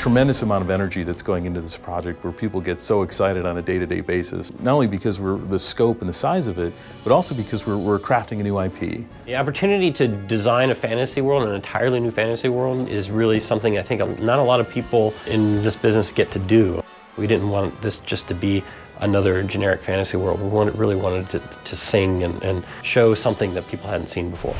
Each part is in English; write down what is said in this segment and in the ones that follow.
tremendous amount of energy that's going into this project where people get so excited on a day-to-day basis, not only because we're the scope and the size of it, but also because we're crafting a new IP. The opportunity to design a fantasy world, an entirely new fantasy world, is really something I think not a lot of people in this business get to do. We didn't want this just to be another generic fantasy world. We really wanted to sing and show something that people hadn't seen before.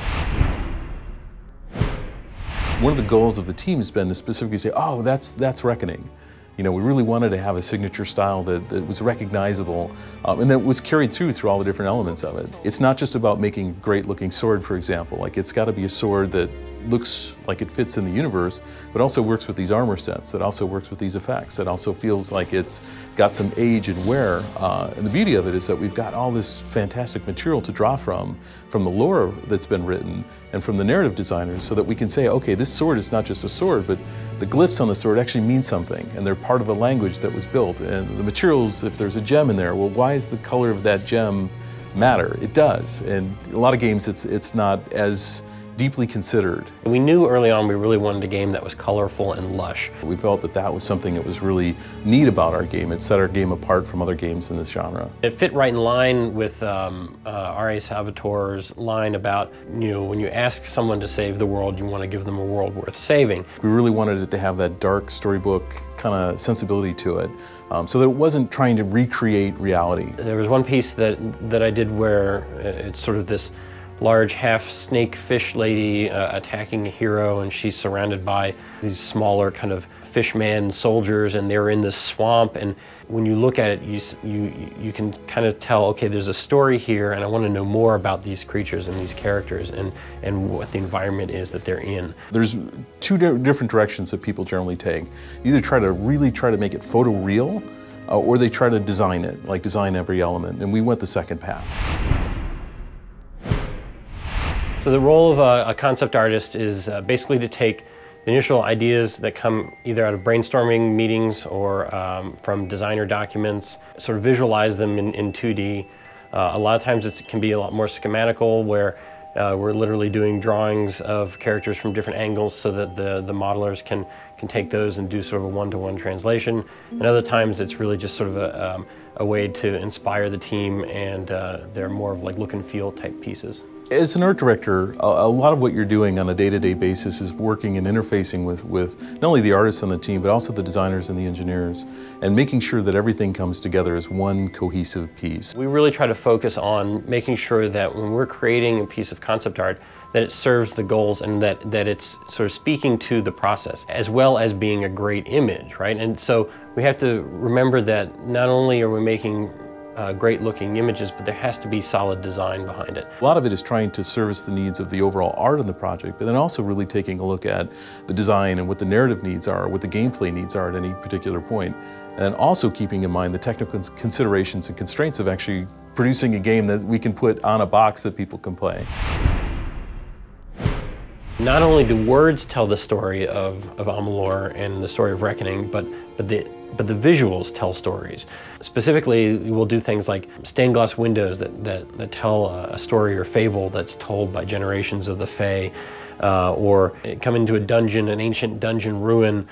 One of the goals of the team has been to specifically say, oh, that's Reckoning. You know, we really wanted to have a signature style that was recognizable and that was carried through all the different elements of it. It's not just about making a great looking sword, for example. Like, it's got to be a sword that looks like it fits in the universe, but also works with these armor sets, that also works with these effects, that also feels like it's got some age and wear. And the beauty of it is that we've got all this fantastic material to draw from the lore that's been written and from the narrative designers, so that we can say, okay, this sword is not just a sword, but the glyphs on the sword actually mean something, and they're part of a language that was built. And the materials, if there's a gem in there, well, why does the color of that gem matter? It does. And a lot of games, it's not as deeply considered. We knew early on we really wanted a game that was colorful and lush. We felt that was something that was really neat about our game. It set our game apart from other games in this genre. It fit right in line with R.A. Salvatore's line about, you know, when you ask someone to save the world, you want to give them a world worth saving. We really wanted it to have that dark storybook kind of sensibility to it, so that it wasn't trying to recreate reality. There was one piece that I did where it's sort of this large half-snake fish lady attacking a hero, and she's surrounded by these smaller kind of fishman soldiers, and they're in this swamp. And when you look at it, you can kind of tell, okay, there's a story here, and I want to know more about these creatures and these characters and what the environment is that they're in. There's two different directions that people generally take. Either really try to make it photoreal, or they try to design it, like design every element, and we went the second path. So the role of a concept artist is basically to take the initial ideas that come either out of brainstorming meetings or from designer documents, sort of visualize them in 2D. A lot of times it can be a lot more schematical, where we're literally doing drawings of characters from different angles so that the modelers can take those and do sort of a one-to-one translation. And other times it's really just sort of a way to inspire the team, and they're more of like look and feel type pieces. As an art director, a lot of what you're doing on a day-to-day basis is working and interfacing with not only the artists on the team, but also the designers and the engineers, and making sure that everything comes together as one cohesive piece. We really try to focus on making sure that when we're creating a piece of concept art, that it serves the goals, and that it's sort of speaking to the process, as well as being a great image, right? And so we have to remember that not only are we making great looking images, but there has to be solid design behind it. A lot of it is trying to service the needs of the overall art of the project, but then also really taking a look at the design and what the narrative needs are, what the gameplay needs are at any particular point, and also keeping in mind the technical considerations and constraints of actually producing a game that we can put on a box that people can play. Not only do words tell the story of Amalur and the story of Reckoning, but the visuals tell stories. Specifically, we'll do things like stained glass windows that tell a story or fable that's told by generations of the Fae, or come into a dungeon, an ancient dungeon ruin.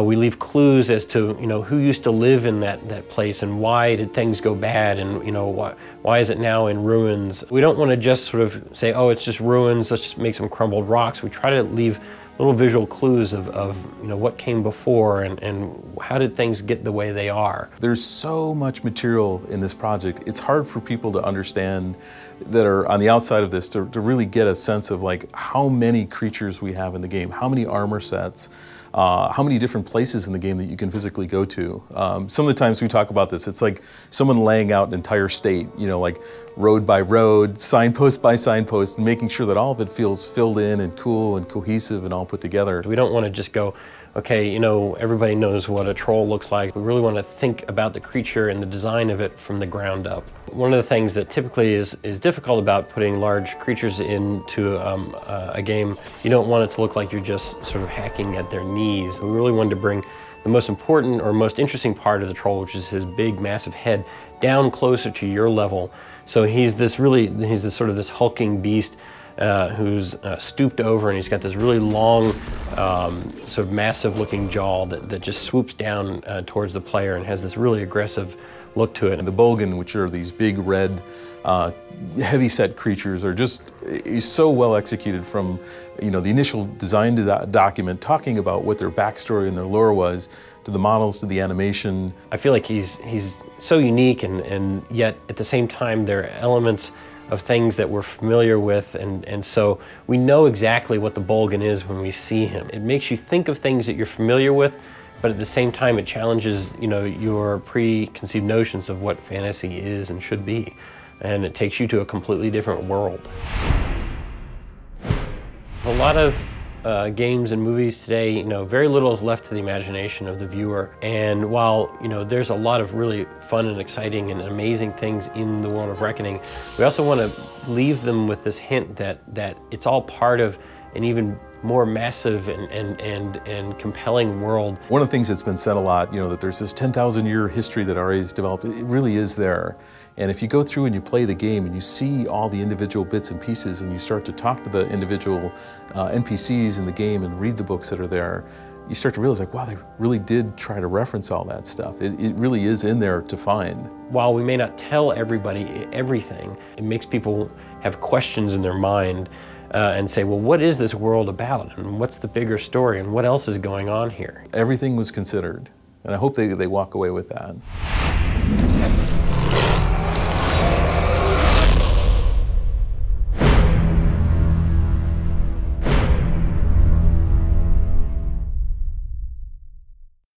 We leave clues as to, you know, who used to live in that place and why did things go bad, and, you know, why is it now in ruins. We don't want to just sort of say, oh, it's just ruins, let's just make some crumbled rocks. We try to leave little visual clues of you know, what came before and how did things get the way they are. There's so much material in this project. It's hard for people to understand that are on the outside of this to really get a sense of like how many creatures we have in the game, how many armor sets, how many different places in the game that you can physically go to. Some of the times we talk about this, it's like someone laying out an entire state, you know, like road by road, signpost by signpost, and making sure that all of it feels filled in and cool and cohesive and all put together. We don't want to just go, okay, you know, everybody knows what a troll looks like. We really want to think about the creature and the design of it from the ground up. One of the things that typically is difficult about putting large creatures into a game, you don't want it to look like you're just sort of hacking at their knees. We really wanted to bring the most important or most interesting part of the troll, which is his big, massive head, down closer to your level. So he's this sort of this hulking beast who's stooped over, and he's got this really long, sort of massive looking jaw that just swoops down towards the player and has this really aggressive look to it. And the Bolgan, which are these big red, heavy-set creatures, are just is so well executed from, you know, the initial design document talking about what their backstory and their lore was, to the models, to the animation. I feel like he's so unique, and yet at the same time there are elements of things that we're familiar with, and so we know exactly what the Bolgan is when we see him. It makes you think of things that you're familiar with, but at the same time it challenges, you know, your preconceived notions of what fantasy is and should be, and it takes you to a completely different world. A lot of games and movies today, you know, very little is left to the imagination of the viewer. And while, you know, there's a lot of really fun and exciting and amazing things in the world of Reckoning, we also want to leave them with this hint that it's all part of an even more massive and compelling world. One of the things that's been said a lot, you know, that there's this 10,000-year history that RA has developed. It really is there. And if you go through and you play the game and you see all the individual bits and pieces and you start to talk to the individual NPCs in the game and read the books that are there, you start to realize, like, wow, they really did try to reference all that stuff. It really is in there to find. While we may not tell everybody everything, it makes people have questions in their mind and say, well, what is this world about? And what's the bigger story? And what else is going on here? Everything was considered. And I hope they walk away with that.